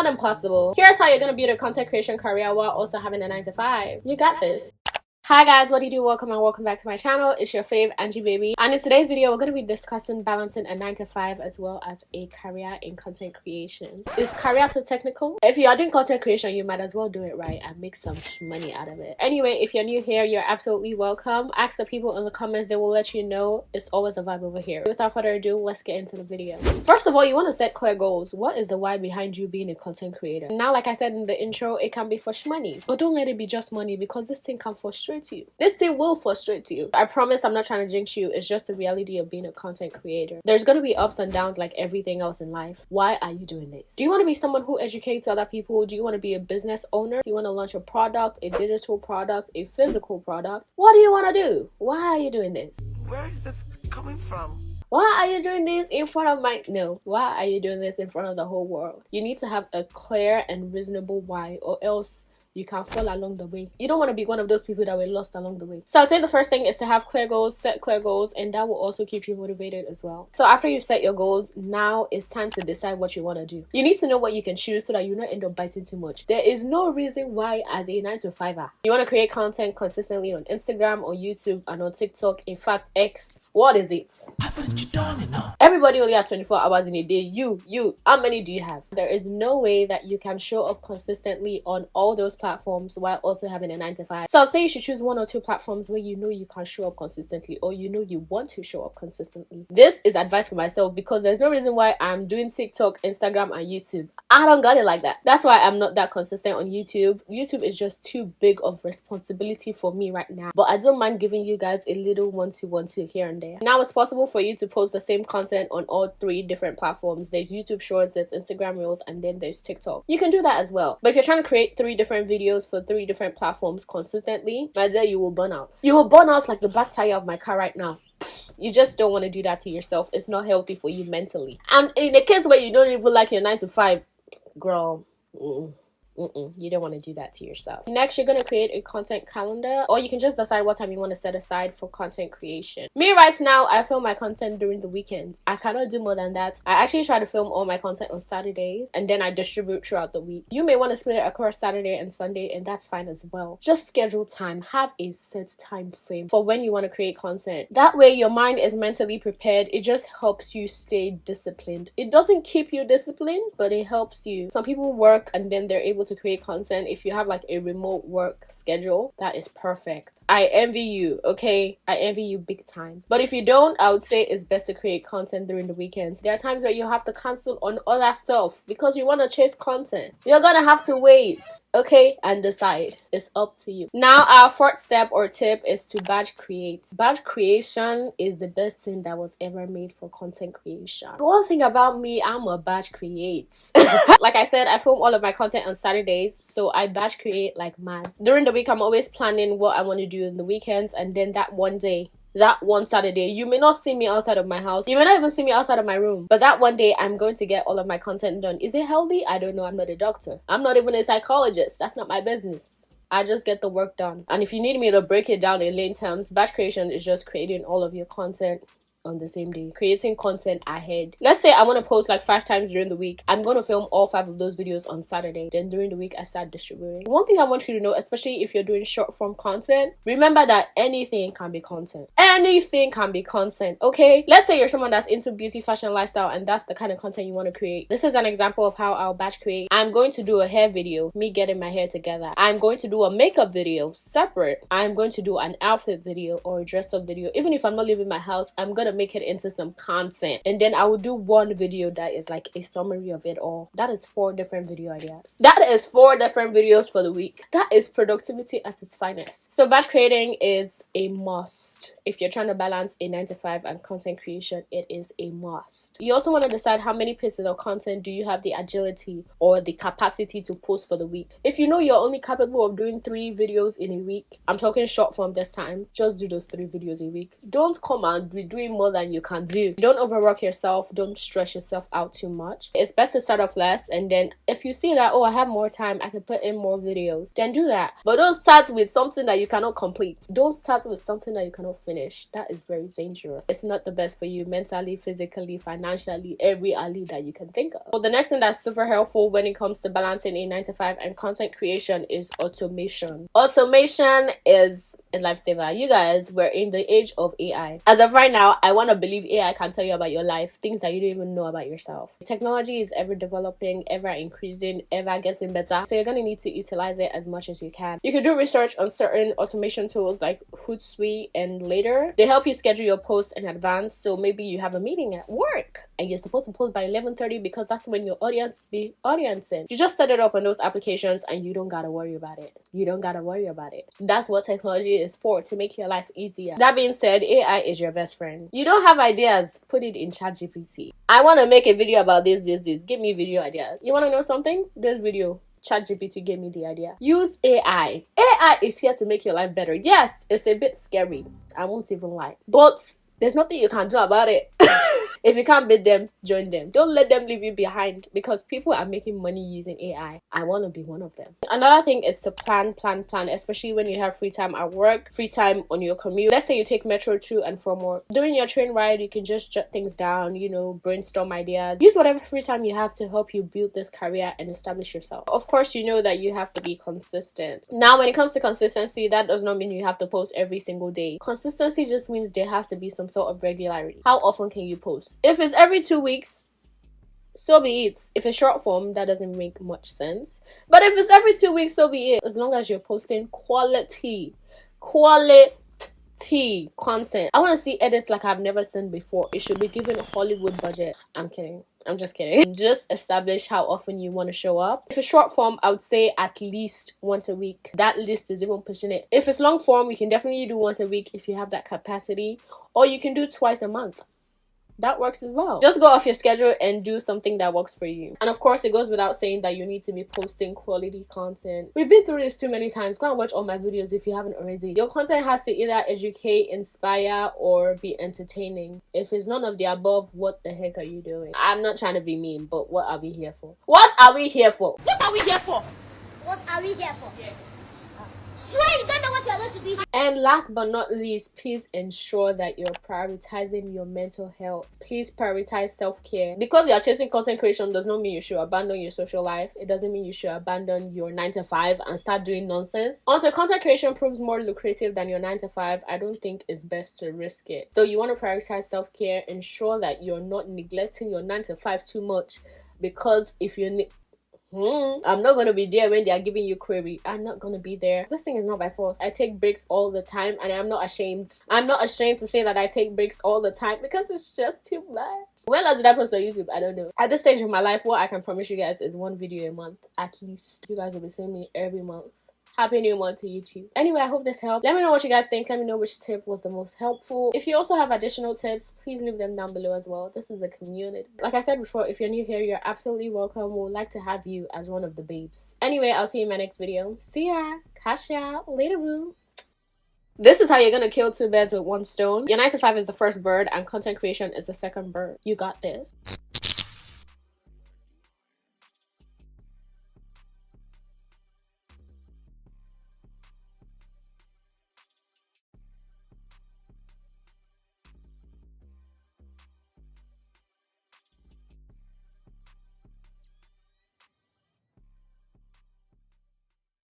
not impossible. Here's how you're gonna build a content creation career while also having a 9 to 5. You got this. Hi guys, what do you do? Welcome back to my channel. It's your fave Angie baby, and in today's video we're going to be discussing balancing a 9 to 5 as well as a career in content creation. Is career too technical? If you are doing content creation, you might as well do it right and make some money out of it. Anyway, if you're new here, you're absolutely welcome. Ask the people in the comments, they will let you know. It's always a vibe over here. Without further ado, let's get into the video. First of all, you want to set clear goals. What is the why behind you being a content creator? Now, like I said in the intro, it can be for money, but don't let it be just money, because this thing can frustrate you. This thing will frustrate you. I promise I'm not trying to jinx you. It's just the reality of being a content creator. There's going to be ups and downs like everything else in life. Why are you doing this? Do you want to be someone who educates other people? Do you want to be a business owner? Do you want to launch a product, a digital product, a physical product? What do you want to do? Why are you doing this? Where is this coming from? Why are you doing this in front of why are you doing this in front of the whole world? You need to have a clear and reasonable why, or else you can fall along the way. You don't want to be one of those people that were lost along the way. So I'd say the first thing is to have clear goals, set clear goals, and that will also keep you motivated as well. So after you've set your goals, now it's time to decide what you want to do. You need to know what you can choose so that you don't end up biting too much. There is no reason why as a 9 to 5er you want to create content consistently on Instagram or YouTube and on TikTok. In fact, X, what is it? Haven't you done enough? Everybody only has 24 hours in a day. You, how many do you have? There is no way that you can show up consistently on all those platforms while also having a 9 to 5. So I'd say you should choose 1 or 2 platforms where you know you can show up consistently, or you know you want to show up consistently. This is advice for myself, because there's no reason why I'm doing TikTok, Instagram, and YouTube. I don't got it like that. That's why I'm not that consistent on YouTube. YouTube is just too big of responsibility for me right now. But I don't mind giving you guys a little one-two here and there. Now it's possible for you to post the same content on all 3 different platforms. There's YouTube Shorts, there's Instagram Reels, and then there's TikTok. You can do that as well. But if you're trying to create 3 different videos for 3 different platforms consistently, my dear, you will burn out. You will burn out like the back tire of my car right now. You just don't want to do that to yourself. It's not healthy for you mentally. And in the case where you don't even like your 9 to 5, girl, you don't want to do that to yourself. Next, you're going to create a content calendar, or you can just decide what time you want to set aside for content creation. Me right now, I film my content during the weekends. I cannot do more than that. I actually try to film all my content on Saturdays, and then I distribute throughout the week. You may want to split it across Saturday and Sunday, and that's fine as well. Just schedule time. Have a set time frame for when you want to create content. That way your mind is mentally prepared. It just helps you stay disciplined. It doesn't keep you disciplined, but it helps you. Some people work and then they're able to create content. If you have like a remote work schedule, that is perfect. I envy you, okay? I envy you big time. But if you don't, I would say it's best to create content during the weekends. There are times where you have to cancel on other stuff because you want to chase content. You're gonna have to wait, okay, and decide. It's up to you. Now, our 4th step or tip is to batch create. Batch creation is the best thing that was ever made for content creation. One thing about me, I'm a batch create. Like I said, I film all of my content on Saturdays, so I batch create like mad. During the week, I'm always planning what I want to do in the weekends, and then that one day, that one Saturday, you may not see me outside of my house. You may not even see me outside of my room. But that one day, I'm going to get all of my content done. Is it healthy? I don't know. I'm not a doctor. I'm not even a psychologist. That's not my business. I just get the work done. And if you need me to break it down in lane terms, batch creation is just creating all of your content on the same day, creating content ahead. Let's say I want to post like 5 times during the week. I'm going to film all 5 of those videos on Saturday. Then during the week, I start distributing. One thing I want you to know, especially if you're doing short form content, remember that anything can be content. Anything can be content, okay? Let's say you're someone that's into beauty, fashion, lifestyle, and that's the kind of content you want to create. This is an example of how I'll batch create. I'm going to do a hair video, me getting my hair together. I'm going to do a makeup video separate. I'm going to do an outfit video or a dress up video. Even if I'm not leaving my house, I'm gonna make it into some content, and then I will do one video that is like a summary of it all. That is 4 different video ideas. That is 4 different videos for the week. That is productivity at its finest. So batch creating is a must. If you're trying to balance a 9 to 5 and content creation, it is a must. You also want to decide how many pieces of content do you have the agility or the capacity to post for the week. If you know you're only capable of doing 3 videos in a week, I'm talking short form this time, just do those 3 videos a week. Don't come and be doing more than you can do. Don't overwork yourself. Don't stress yourself out too much. It's best to start off less, and then if you see that, oh, I have more time, I can put in more videos, then do that. But don't start with something that you cannot complete. Don't start start with something that you cannot finish, that is very dangerous. It's not the best for you mentally, physically, financially, every alley that you can think of. But the next thing that's super helpful when it comes to balancing a 9 to 5 and content creation is automation. Automation is a lifesaver. You guys, we're in the age of AI. As of right now, I want to believe AI can tell you about your life, things that you don't even know about yourself. Technology is ever developing, ever increasing, ever getting better. So you're going to need to utilize it as much as you can. You can do research on certain automation tools like Hootsuite and Later. They help you schedule your posts in advance. So maybe you have a meeting at work and you're supposed to post by 11:30 because that's when your audience be audiencing. You just set it up on those applications and you don't gotta worry about it. You don't gotta worry about it. That's what technology is for, to make your life easier. That being said, AI is your best friend. You don't have ideas, put it in ChatGPT. I want to make a video about this. Give me video ideas. You want to know something? This video, ChatGPT gave me the idea. Use AI. AI is here to make your life better. Yes, it's a bit scary, I won't even lie, but there's nothing you can do about it. If you can't beat them, join them. Don't let them leave you behind, because people are making money using AI. I want to be one of them. Another thing is to plan, especially when you have free time at work, free time on your commute. Let's say you take Metro 2 and 4 more. During your train ride, you can just jot things down, you know, brainstorm ideas. Use whatever free time you have to help you build this career and establish yourself. Of course, you know that you have to be consistent. Now, when it comes to consistency, that does not mean you have to post every single day. Consistency just means there has to be some sort of regularity. How often can you post? If it's every 2 weeks, so be it. If it's short form, that doesn't make much sense. But if it's every 2 weeks, so be it. As long as you're posting quality content. I want to see edits like I've never seen before. It should be given a Hollywood budget. I'm kidding. I'm just kidding. Just establish how often you want to show up. If it's short form, I would say at least once a week. That list is even pushing it. If it's long form, you can definitely do once a week if you have that capacity, or you can do twice a month. That works as well. Just go off your schedule and do something that works for you. And of course, it goes without saying that you need to be posting quality content. We've been through this too many times. Go and watch all my videos if you haven't already. Your content has to either educate, inspire, or be entertaining. If it's none of the above, what the heck are you doing? I'm not trying to be mean, but what are we here for? What are we here for? What are we here for? What are we here for? Yes. Swear you don't know what you're going to do. And last but not least, please ensure that you're prioritizing your mental health. Please prioritize self-care. Because you're chasing content creation does not mean you should abandon your social life. It doesn't mean you should abandon your 9 to 5 and start doing nonsense. Until content creation proves more lucrative than your 9 to 5, I don't think it's best to risk it. So you want to prioritize self-care. Ensure that you're not neglecting your 9 to 5 too much, because if you're I'm not going to be there when they are giving you query. I'm not going to be there. This thing is not by force. I take breaks all the time, and I'm not ashamed. I'm not ashamed to say that I take breaks all the time, because it's just too much. When does it happen on YouTube? I don't know. At this stage of my life, what I can promise you guys is 1 video a month at least. You guys will be seeing me every month. Happy new month to YouTube. Anyway, I hope this helped. Let me know what you guys think. Let me know which tip was the most helpful. If you also have additional tips, please leave them down below as well. This is a community. Like I said before, if you're new here, you're absolutely welcome. We'd like to have you as one of the babes. Anyway, I'll see you in my next video. See ya. Kasha. Later, boo. This is how you're gonna kill 2 birds with 1 stone. Your 9 to 5 is the first bird, and content creation is the second bird. You got this.